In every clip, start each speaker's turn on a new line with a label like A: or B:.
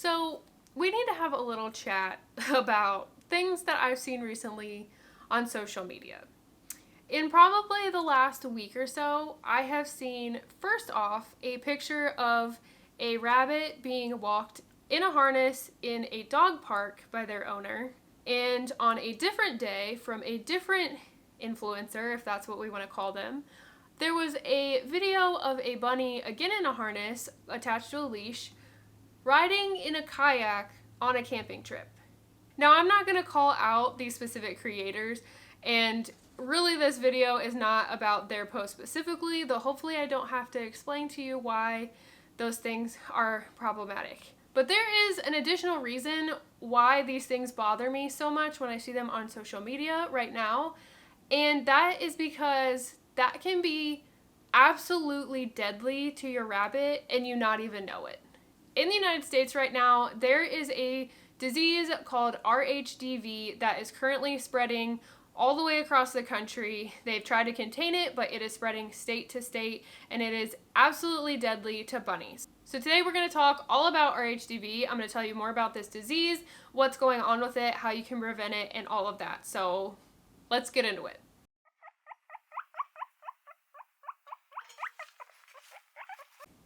A: So we need to have a little chat about things that I've seen recently on social media. In probably the last week or so, I have seen, first off, a picture of a rabbit being walked in a harness in a dog park by their owner. And on a different day, from a different influencer, if that's what we want to call them, there was a video of a bunny, again in a harness, attached to a leash, riding in a kayak on a camping trip. Now, I'm not going to call out these specific creators, and really this video is not about their post specifically, though hopefully I don't have to explain to you why those things are problematic. But there is an additional reason why these things bother me so much when I see them on social media right now, and that is because that can be absolutely deadly to your rabbit and you not even know it. In the United States right now, there is a disease called RHDV that is currently spreading all the way across the country. They've tried to contain it, but it is spreading state to state, and it is absolutely deadly to bunnies. So today we're going to talk all about RHDV. I'm going to tell you more about this disease, what's going on with it, how you can prevent it, and all of that. So let's get into it.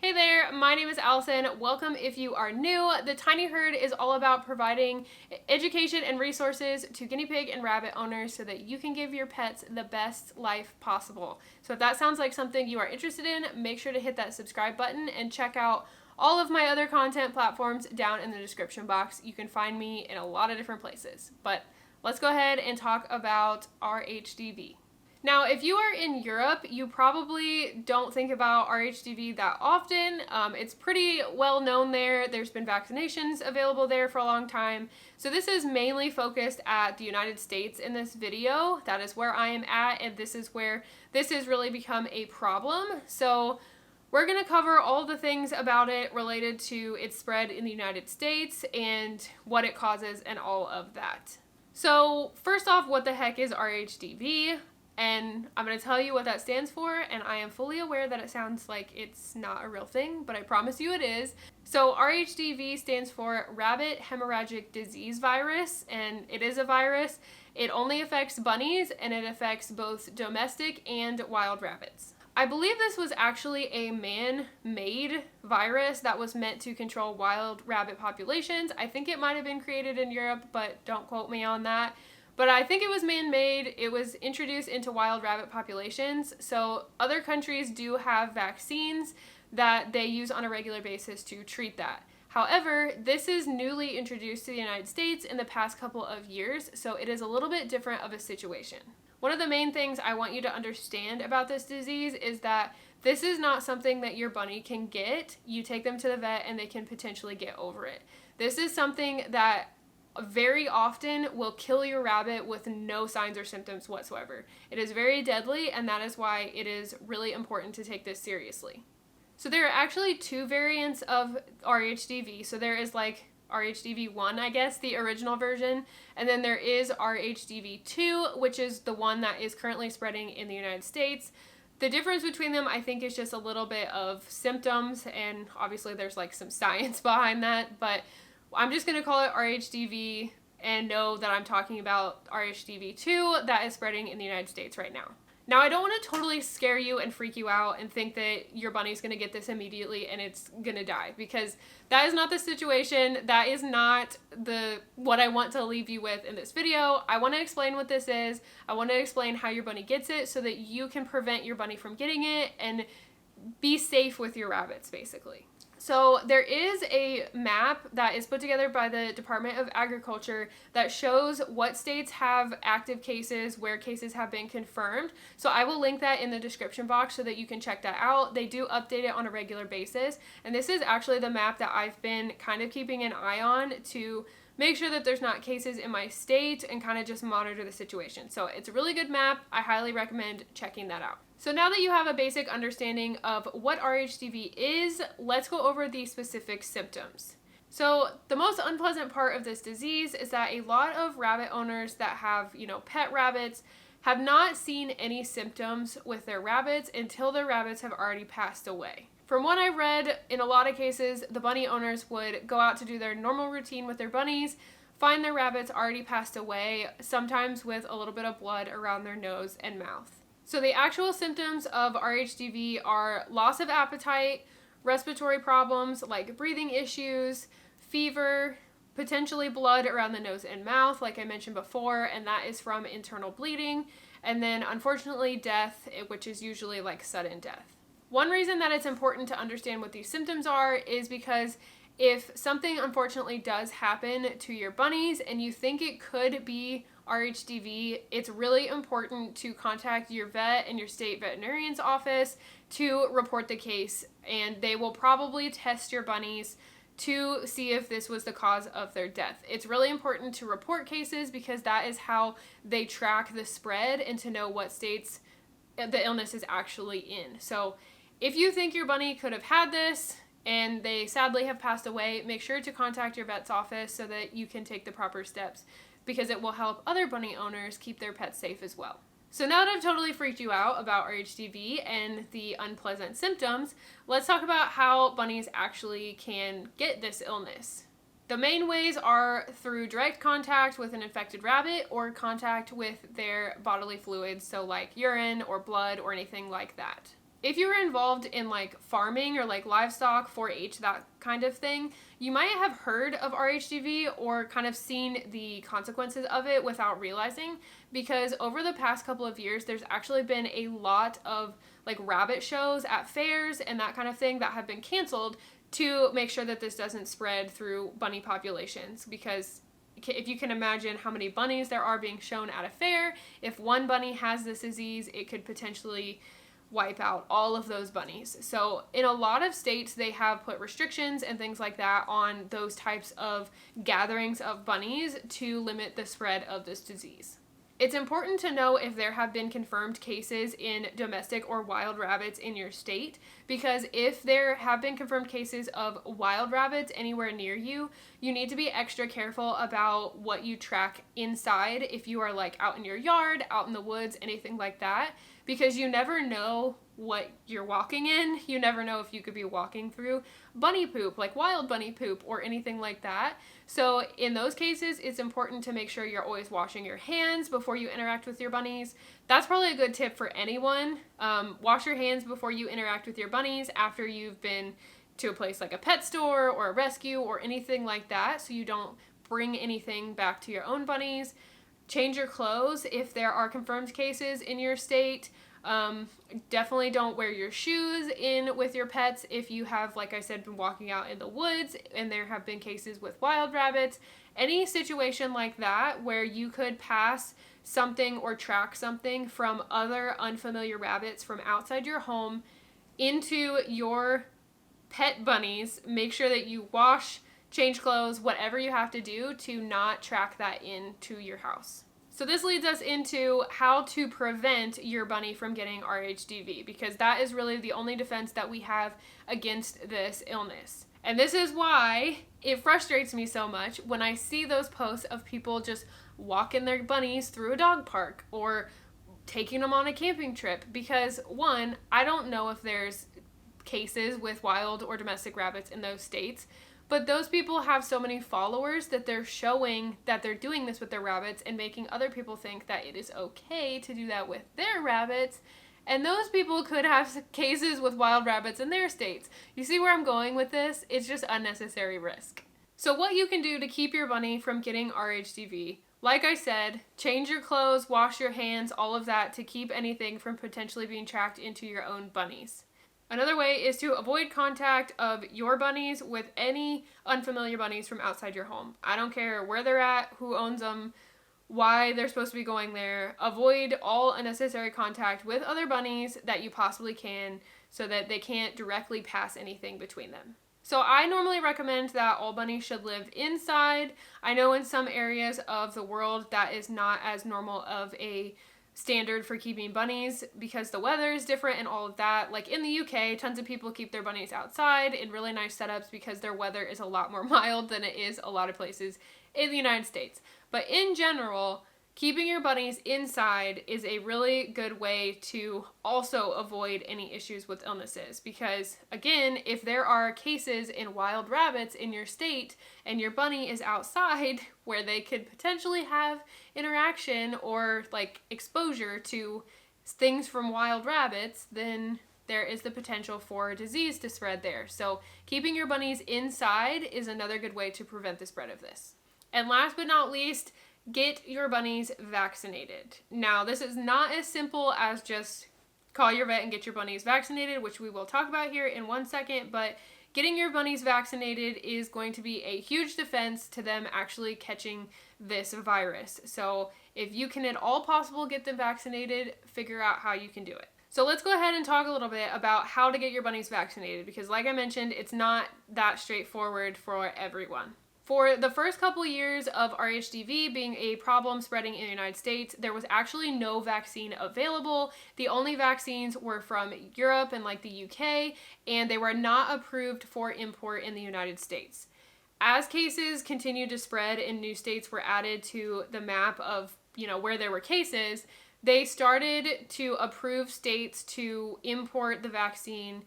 A: Hey there, my name is Allison. Welcome if you are new. The Tiny Herd is all about providing education and resources to guinea pig and rabbit owners so that you can give your pets the best life possible. So if that sounds like something you are interested in, make sure to hit that subscribe button and check out all of my other content platforms down in the description box. You can find me in a lot of different places. But let's go ahead and talk about RHDV. Now, if you are in Europe, you probably don't think about RHDV that often. It's pretty well known there. There's been vaccinations available there for a long time. So this is mainly focused at the United States in this video. That is where I am at, and this is where this has really become a problem. So we're going to cover all the things about it related to its spread in the United States and what it causes and all of that. So first off, what the heck is RHDV? And I'm going to tell you what that stands for, and I am fully aware that it sounds like it's not a real thing, but I promise you it is. So RHDV stands for Rabbit Hemorrhagic Disease Virus, and it is a virus. It only affects bunnies, and it affects both domestic and wild rabbits. I believe this was actually a man-made virus that was meant to control wild rabbit populations. I think it might have been created in Europe, but don't quote me on that. But I think it was man-made. It was introduced into wild rabbit populations. So other countries do have vaccines that they use on a regular basis to treat that. However, this is newly introduced to the United States in the past couple of years, so it is a little bit different of a situation. One of the main things I want you to understand about this disease is that this is not something that your bunny can get. You take them to the vet and they can potentially get over it. This is something that very often will kill your rabbit with no signs or symptoms whatsoever. It is very deadly, and that is why it is really important to take this seriously. So there are actually two variants of RHDV. So there is like RHDV1, I guess, the original version, and then there is RHDV2, which is the one that is currently spreading in the United States. The difference between them, I think, is just a little bit of symptoms, and obviously there's like some science behind that, but I'm just going to call it RHDV and know that I'm talking about RHDV2 that is spreading in the United States right now. Now, I don't want to totally scare you and freak you out and think that your bunny's going to get this immediately and it's going to die, because that is not the situation. That is not what I want to leave you with in this video. I want to explain what this is. I want to explain how your bunny gets it so that you can prevent your bunny from getting it and be safe with your rabbits, basically. So there is a map that is put together by the Department of Agriculture that shows what states have active cases, where cases have been confirmed. So I will link that in the description box so that you can check that out. They do update it on a regular basis. And this is actually the map that I've been kind of keeping an eye on to make sure that there's not cases in my state and kind of just monitor the situation. So it's a really good map. I highly recommend checking that out. So now that you have a basic understanding of what RHDV is, let's go over the specific symptoms. So the most unpleasant part of this disease is that a lot of rabbit owners that have, pet rabbits have not seen any symptoms with their rabbits until their rabbits have already passed away. From what I read, in a lot of cases, the bunny owners would go out to do their normal routine with their bunnies, find their rabbits already passed away, sometimes with a little bit of blood around their nose and mouth. So the actual symptoms of RHDV are loss of appetite, respiratory problems like breathing issues, fever, potentially blood around the nose and mouth, like I mentioned before, and that is from internal bleeding, and then unfortunately death, which is usually like sudden death. One reason that it's important to understand what these symptoms are is because if something unfortunately does happen to your bunnies and you think it could be RHDV, it's really important to contact your vet and your state veterinarian's office to report the case, and they will probably test your bunnies to see if this was the cause of their death. It's really important to report cases because that is how they track the spread and to know what states the illness is actually in. So if you think your bunny could have had this and they sadly have passed away, make sure to contact your vet's office so that you can take the proper steps, because it will help other bunny owners keep their pets safe as well. So now that I've totally freaked you out about RHDV and the unpleasant symptoms, let's talk about how bunnies actually can get this illness. The main ways are through direct contact with an infected rabbit or contact with their bodily fluids, so like urine or blood or anything like that. If you were involved in like farming or like livestock, 4-H, that kind of thing, you might have heard of RHDV or kind of seen the consequences of it without realizing, because over the past couple of years, there's actually been a lot of like rabbit shows at fairs and that kind of thing that have been canceled to make sure that this doesn't spread through bunny populations, because if you can imagine how many bunnies there are being shown at a fair, if one bunny has this disease, it could potentially wipe out all of those bunnies. So in a lot of states, they have put restrictions and things like that on those types of gatherings of bunnies to limit the spread of this disease. It's important to know if there have been confirmed cases in domestic or wild rabbits in your state, because if there have been confirmed cases of wild rabbits anywhere near you, you need to be extra careful about what you track inside if you are like out in your yard, out in the woods, anything like that, because you never know what you're walking in. You never know if you could be walking through bunny poop, like wild bunny poop or anything like that. So in those cases, it's important to make sure you're always washing your hands before you interact with your bunnies. That's probably a good tip for anyone. Wash your hands before you interact with your bunnies after you've been to a place like a pet store or a rescue or anything like that, so you don't bring anything back to your own bunnies. Change your clothes if there are confirmed cases in your state. Definitely don't wear your shoes in with your pets if you have, like I said, been walking out in the woods and there have been cases with wild rabbits. Any situation like that where you could pass something or track something from other unfamiliar rabbits from outside your home into your pet bunnies, make sure that you wash, change clothes, whatever you have to do to not track that into your house. So this leads us into how to prevent your bunny from getting RHDV, because that is really the only defense that we have against this illness. And this is why it frustrates me so much when I see those posts of people just walking their bunnies through a dog park or taking them on a camping trip, because one, I don't know if there's cases with wild or domestic rabbits in those states, but those people have so many followers that they're showing that they're doing this with their rabbits and making other people think that it is okay to do that with their rabbits. And those people could have cases with wild rabbits in their states. You see where I'm going with this? It's just unnecessary risk. So what you can do to keep your bunny from getting RHDV, like I said, change your clothes, wash your hands, all of that to keep anything from potentially being tracked into your own bunnies. Another way is to avoid contact of your bunnies with any unfamiliar bunnies from outside your home. I don't care where they're at, who owns them, why they're supposed to be going there. Avoid all unnecessary contact with other bunnies that you possibly can so that they can't directly pass anything between them. So I normally recommend that all bunnies should live inside. I know in some areas of the world that is not as normal of a standard for keeping bunnies because the weather is different and all of that. Like in the UK, tons of people keep their bunnies outside in really nice setups because their weather is a lot more mild than it is a lot of places in the United States. But in general, keeping your bunnies inside is a really good way to also avoid any issues with illnesses, because again, if there are cases in wild rabbits in your state and your bunny is outside where they could potentially have interaction or like exposure to things from wild rabbits, then there is the potential for disease to spread there. So keeping your bunnies inside is another good way to prevent the spread of this. And last but not least, get your bunnies vaccinated. Now, this is not as simple as just call your vet and get your bunnies vaccinated, which we will talk about here in 1 second, but getting your bunnies vaccinated is going to be a huge defense to them actually catching this virus. So if you can at all possible get them vaccinated, figure out how you can do it. So let's go ahead and talk a little bit about how to get your bunnies vaccinated, because like I mentioned, it's not that straightforward for everyone. For the first couple years of RHDV being a problem spreading in the United States, there was actually no vaccine available. The only vaccines were from Europe and like the UK, and they were not approved for import in the United States. As cases continued to spread and new states were added to the map of, where there were cases, they started to approve states to import the vaccine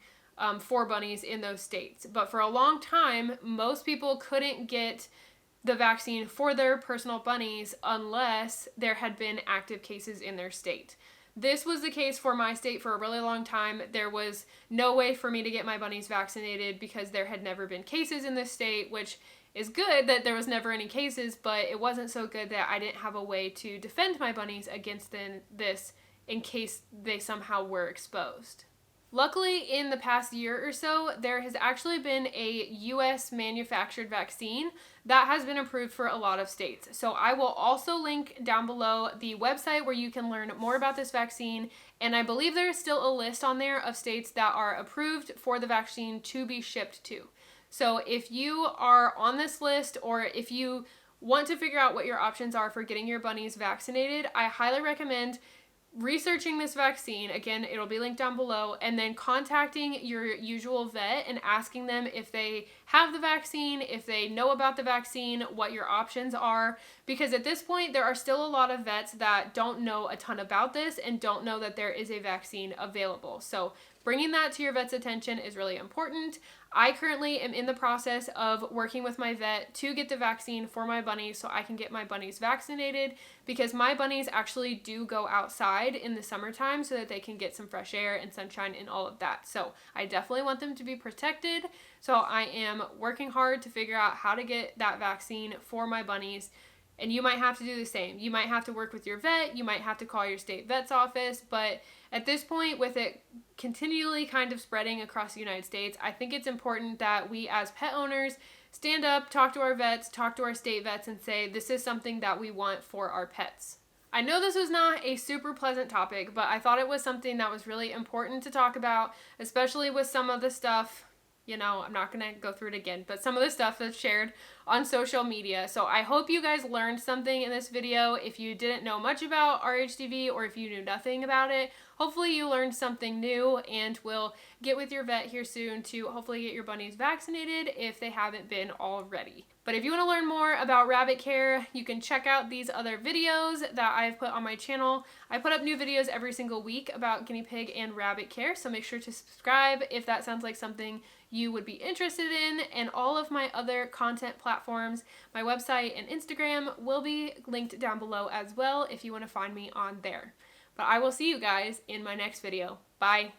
A: for bunnies in those states. But for a long time, most people couldn't get the vaccine for their personal bunnies unless there had been active cases in their state. This was the case for my state for a really long time. There was no way for me to get my bunnies vaccinated because there had never been cases in this state, which is good that there was never any cases, but it wasn't so good that I didn't have a way to defend my bunnies against this in case they somehow were exposed. Luckily, in the past year or so, there has actually been a US manufactured vaccine that has been approved for a lot of states. So I will also link down below the website where you can learn more about this vaccine. And I believe there is still a list on there of states that are approved for the vaccine to be shipped to. So if you are on this list, or if you want to figure out what your options are for getting your bunnies vaccinated, I highly recommend researching this vaccine. Again, it'll be linked down below, and then contacting your usual vet and asking them if they have the vaccine, if they know about the vaccine, what your options are, because at this point there are still a lot of vets that don't know a ton about this and don't know that there is a vaccine available. So bringing that to your vet's attention is really important. I currently am in the process of working with my vet to get the vaccine for my bunnies so I can get my bunnies vaccinated, because my bunnies actually do go outside in the summertime so that they can get some fresh air and sunshine and all of that. So I definitely want them to be protected. So I am working hard to figure out how to get that vaccine for my bunnies. And you might have to do the same. You might have to work with your vet. You might have to call your state vet's office. But at this point, with it continually kind of spreading across the United States, I think it's important that we as pet owners stand up, talk to our vets, talk to our state vets, and say, this is something that we want for our pets. I know this was not a super pleasant topic, but I thought it was something that was really important to talk about, especially with some of the stuff, I'm not going to go through it again, but some of the stuff that's shared on social media. So I hope you guys learned something in this video. If you didn't know much about RHDV, or if you knew nothing about it, hopefully you learned something new, and will get with your vet here soon to hopefully get your bunnies vaccinated if they haven't been already. But if you want to learn more about rabbit care, you can check out these other videos that I've put on my channel. I put up new videos every single week about guinea pig and rabbit care, so make sure to subscribe if that sounds like something you would be interested in. And all of my other content platforms, my website and Instagram, will be linked down below as well if you want to find me on there. But I will see you guys in my next video. Bye!